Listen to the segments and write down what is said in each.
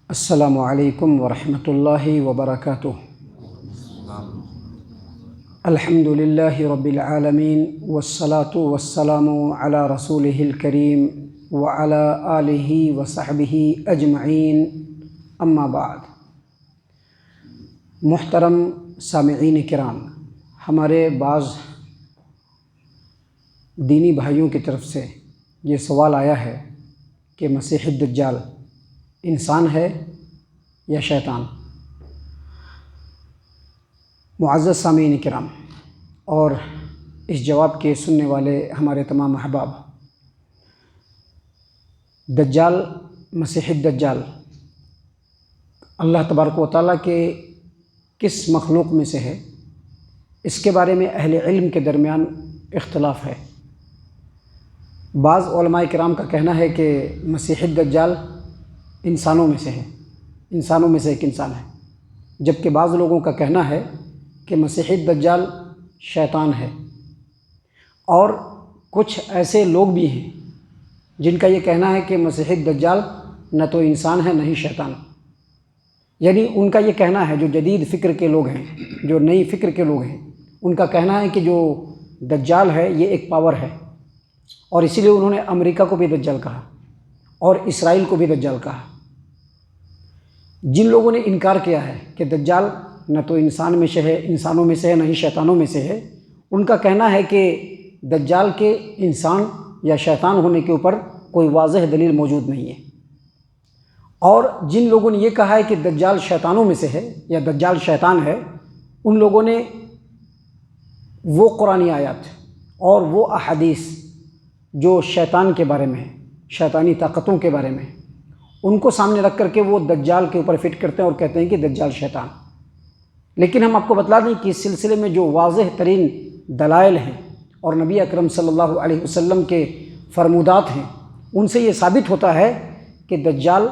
السلام علیکم ورحمۃ اللہ وبرکاتہ۔ الحمد للہ رب العالمین والصلاة والسلام علی رسولہ الکریم وعلی آلہ وصحبہ اجمعین، اما بعد۔ محترم سامعین کرام، ہمارے بعض دینی بھائیوں کی طرف سے یہ سوال آیا ہے کہ مسیح الدجال انسان ہے یا شیطان؟ معزز سامعین کرام اور اس جواب کے سننے والے ہمارے تمام احباب، دجال، مسیح الدجال اللہ تبارک و تعالیٰ کے کس مخلوق میں سے ہے، اس کے بارے میں اہل علم کے درمیان اختلاف ہے۔ بعض علماء کرام کا کہنا ہے کہ مسیح الدجال انسانوں میں سے ہے، انسانوں میں سے ایک انسان ہے، جبکہ بعض لوگوں کا کہنا ہے کہ مسیح الدجال شیطان ہے۔ اور کچھ ایسے لوگ بھی ہیں جن کا یہ کہنا ہے کہ مسیح الدجال نہ تو انسان ہے نہ ہی شیطان، یعنی ان کا یہ کہنا ہے، جو جدید فکر کے لوگ ہیں، جو نئی فکر کے لوگ ہیں، ان کا کہنا ہے کہ جو دجال ہے یہ ایک پاور ہے، اور اسی لیے انہوں نے امریکہ کو بھی دجال کہا اور اسرائیل کو بھی دجال کہا۔ جن لوگوں نے انکار کیا ہے کہ دجال نہ تو انسانوں میں سے ہے نہ ہی شیطانوں میں سے ہے، ان کا کہنا ہے کہ دجال کے انسان یا شیطان ہونے کے اوپر کوئی واضح دلیل موجود نہیں ہے۔ اور جن لوگوں نے یہ کہا ہے کہ دجال شیطانوں میں سے ہے یا دجال شیطان ہے، ان لوگوں نے وہ قرآنی آیات اور وہ احادیث جو شیطان کے بارے میں ہے، شیطانی طاقتوں کے بارے میں، ان کو سامنے رکھ کر کے وہ دجال کے اوپر فٹ کرتے ہیں اور کہتے ہیں کہ دجال شیطان۔ لیکن ہم آپ کو بتلا دیں کہ اس سلسلے میں جو واضح ترین دلائل ہیں اور نبی اکرم صلی اللہ علیہ وسلم کے فرمودات ہیں، ان سے یہ ثابت ہوتا ہے کہ دجال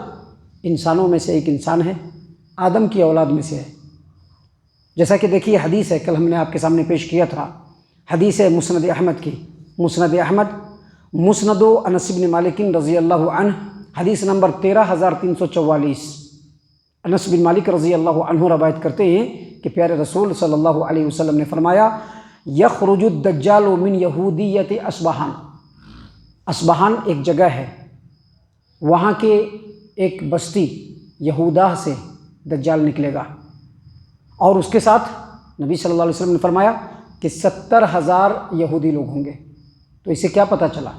انسانوں میں سے ایک انسان ہے، آدم کی اولاد میں سے ہے۔ جیسا کہ دیکھیے حدیث ہے، کل ہم نے آپ کے سامنے پیش کیا تھا، حدیث ہے مسند احمد کی، مسند احمد مسند انس بن مالک رضی اللہ عنہ، حدیث نمبر 13344۔ انس بن مالک رضی اللہ عنہ روایت کرتے ہیں کہ پیارے رسول صلی اللہ علیہ وسلم نے فرمایا، یخرج الدجال من یہودیت اصبہان۔ اصبہان ایک جگہ ہے، وہاں کے ایک بستی یہودہ سے دجال نکلے گا، اور اس کے ساتھ نبی صلی اللہ علیہ وسلم نے فرمایا کہ 70,000 یہودی لوگ ہوں گے۔ تو اسے کیا پتہ چلا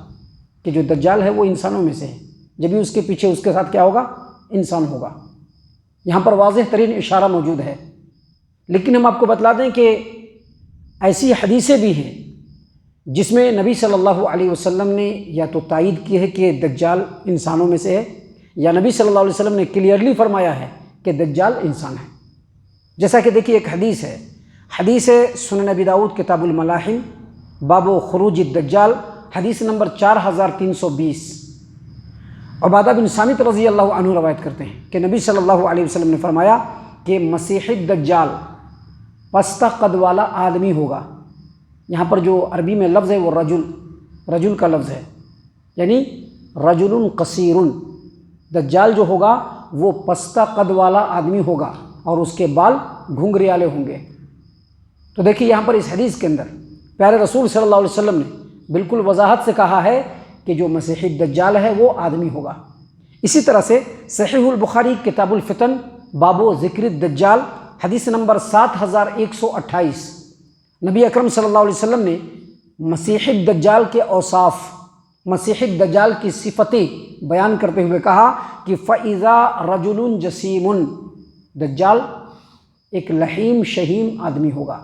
کہ جو دجال ہے وہ انسانوں میں سے ہے، جبھی اس کے پیچھے اس کے ساتھ کیا ہوگا؟ انسان ہوگا۔ یہاں پر واضح ترین اشارہ موجود ہے۔ لیکن ہم آپ کو بتلا دیں کہ ایسی حدیثیں بھی ہیں جس میں نبی صلی اللہ علیہ وسلم نے یا تو تائید کی ہے کہ دجال انسانوں میں سے ہے، یا نبی صلی اللہ علیہ وسلم نے کلیئرلی فرمایا ہے کہ دجال انسان ہے۔ جیسا کہ دیکھیے ایک حدیث ہے، حدیث سنن ابی داؤد کتاب الملاحم، باب خروج الدجال، حدیث نمبر 4320۔ عبادہ بن صامت رضی اللہ عنہ روایت کرتے ہیں کہ نبی صلی اللہ علیہ وسلم نے فرمایا کہ مسیح الدجال پستہ قد والا آدمی ہوگا۔ یہاں پر جو عربی میں لفظ ہے وہ رجل کا لفظ ہے، یعنی رجل قصیر۔ دجال جو ہوگا وہ پستہ قد والا آدمی ہوگا اور اس کے بال گھنگھرے والے ہوں گے۔ تو دیکھیے یہاں پر اس حدیث کے اندر پیارے رسول صلی اللہ علیہ وسلم نے بالکل وضاحت سے کہا ہے کہ جو مسیح الدجال ہے وہ آدمی ہوگا۔ اسی طرح سے صحیح البخاری کتاب الفتن، باب ذکر الدجال، حدیث نمبر 7128۔ نبی اکرم صلی اللہ علیہ وسلم نے مسیح الدجال کے اوصاف، مسیح الدجال کی صفتیں بیان کرتے ہوئے کہا کہ فَإِذَا رَجُلٌ جَسِيمٌ، دجال ایک لحیم شہیم آدمی ہوگا۔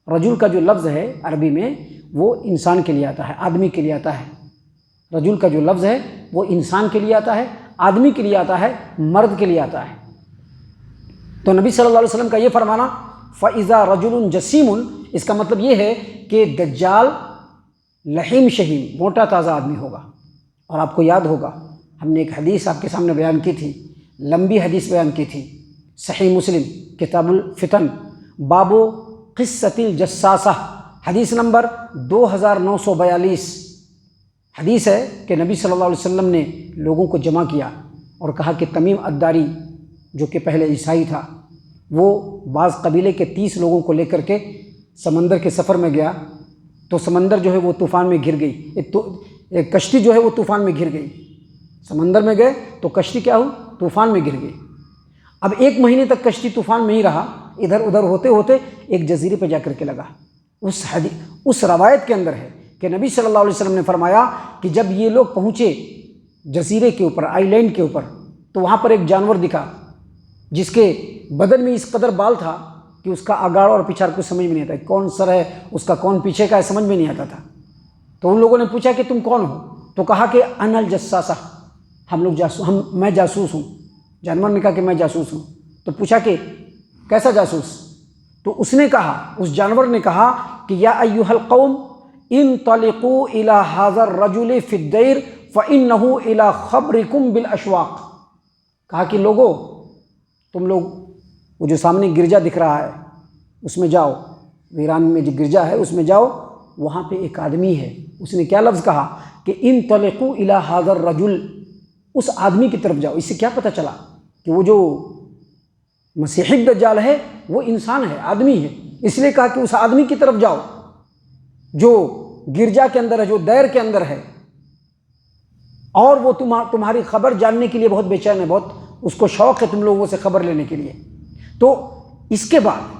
رجل کا جو لفظ ہے عربی میں وہ انسان کے لیے آتا ہے، آدمی کے لیے آتا ہے۔ رجل کا جو لفظ ہے وہ انسان کے لیے آتا ہے، آدمی کے لیے آتا ہے، مرد کے لیے آتا ہے۔ تو نبی صلی اللہ علیہ وسلم کا یہ فرمانا فَإِذَا رَجُلٌ جَسِيمٌ، اس کا مطلب یہ ہے کہ دجال لحیم شہیم، موٹا تازہ آدمی ہوگا۔ اور آپ کو یاد ہوگا ہم نے ایک حدیث آپ کے سامنے بیان کی تھی، لمبی حدیث بیان کی تھی، صحیح مسلم کتاب الفتن، باب قصۃ الجساسہ، حدیث نمبر 2942۔ حدیث ہے کہ نبی صلی اللہ علیہ وسلم نے لوگوں کو جمع کیا اور کہا کہ تمیم الداری جو کہ پہلے عیسائی تھا، وہ بعض قبیلے کے 30 لوگوں کو لے کر کے سمندر کے سفر میں گیا، تو سمندر جو ہے وہ طوفان میں گر گئی، ایک کشتی جو ہے وہ طوفان میں گر گئی۔ سمندر میں گئے تو کشتی کیا ہوئی؟ طوفان میں گر گئی۔ اب 1 مہینے تک کشتی طوفان میں ہی رہا، ادھر ادھر ہوتے ہوتے ایک جزیرے پہ جا کر کے لگا۔ اس روایت کے اندر ہے کہ نبی صلی اللہ علیہ وسلم نے فرمایا کہ جب یہ لوگ پہنچے جزیرے کے اوپر، آئی لینڈ کے اوپر، تو وہاں پر ایک جانور دکھا جس کے بدن میں اس قدر بال تھا کہ اس کا آگاڑ اور پیچھا کچھ سمجھ میں نہیں آتا، کون سر ہے اس کا کون پیچھے کا ہے، سمجھ میں نہیں آتا تھا۔ تو ان لوگوں نے پوچھا کہ تم کون ہو؟ تو کہا کہ انا الجساسہ، میں جاسوس ہوں۔ جانور نے کہا کہ میں جاسوس ہوں۔ تو پوچھا کہ کیسا جاسوس؟ تو اس نے کہا، اس جانور نے کہا کہ یا ایھا القوم انطلقوا الی ھذا الرجل فی الدیر فانہ الی خبرکم بالاشواق۔ کہا کہ لوگوں، تم لوگ وہ جو سامنے گرجا دکھ رہا ہے اس میں جاؤ، ایران میں جو گرجا ہے اس میں جاؤ، وہاں پہ ایک آدمی ہے۔ اس نے کیا لفظ کہا کہ انطلقوا الی ھذا الرجل، اس آدمی کی طرف جاؤ۔ اس سے کیا پتہ چلا کہ وہ جو مسیح الدجال ہے وہ انسان ہے، آدمی ہے، اس لیے کہا کہ اس آدمی کی طرف جاؤ جو گرجا کے اندر ہے، جو دیر کے اندر ہے، اور وہ تمہاری خبر جاننے کے لیے بہت بے چین ہے، بہت اس کو شوق ہے تم لوگوں سے خبر لینے کے لیے۔ تو اس کے بعد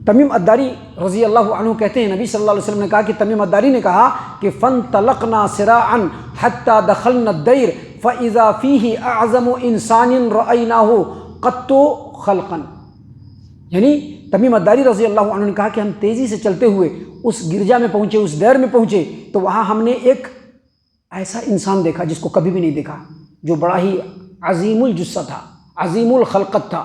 تمیم الداری رضی اللہ عنہ کہتے ہیں، نبی صلی اللہ علیہ وسلم نے کہا کہ تمیم الداری نے کہا کہ فانطلقنا سراعا حتى دخلنا الدیر فاذا فیہ اعظم انسان رأیناہ قط خلقا۔ یعنی تمیم الداری رضی اللہ عنہ نے کہا کہ ہم تیزی سے چلتے ہوئے اس گرجا میں پہنچے، اس دیر میں پہنچے، تو وہاں ہم نے ایک ایسا انسان دیکھا جس کو کبھی بھی نہیں دیکھا، جو بڑا ہی عظیم الجثہ تھا، عظیم الخلقت تھا،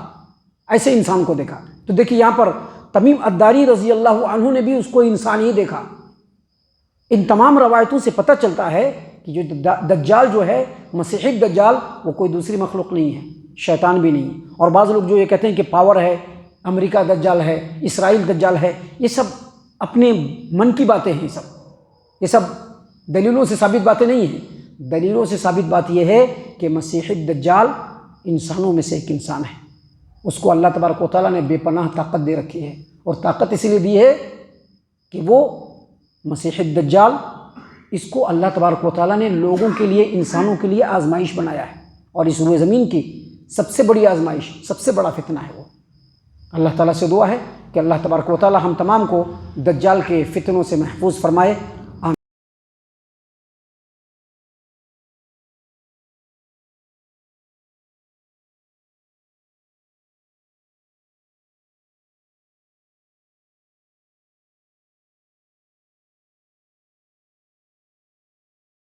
ایسے انسان کو دیکھا۔ تو دیکھیے یہاں پر تمیم الداری رضی اللہ عنہ نے بھی اس کو انسان ہی دیکھا۔ ان تمام روایتوں سے پتہ چلتا ہے کہ جو دجال جو ہے، مسیح الدجال، وہ کوئی دوسری مخلوق نہیں ہے، شیطان بھی نہیں ہے۔ اور بعض لوگ جو یہ کہتے ہیں کہ پاور ہے، امریکہ دجال ہے، اسرائیل دجال ہے، یہ سب اپنے من کی باتیں ہیں، یہ سب دلیلوں سے ثابت باتیں نہیں ہیں۔ دلیلوں سے ثابت بات یہ ہے کہ مسیح الدجال انسانوں میں سے ایک انسان ہے، اس کو اللہ تبارک و تعالیٰ نے بے پناہ طاقت دے رکھی ہے، اور طاقت اس لیے دی ہے کہ وہ مسیح الدجال، اس کو اللہ تبارک و تعالیٰ نے لوگوں کے لیے، انسانوں کے لیے آزمائش بنایا ہے، اور اس روئے زمین کی سب سے بڑی آزمائش، سب سے بڑا فتنہ ہے وہ۔ اللہ تعالیٰ سے دعا ہے کہ اللہ تبارک و تعالیٰ ہم تمام کو دجال کے فتنوں سے محفوظ فرمائے۔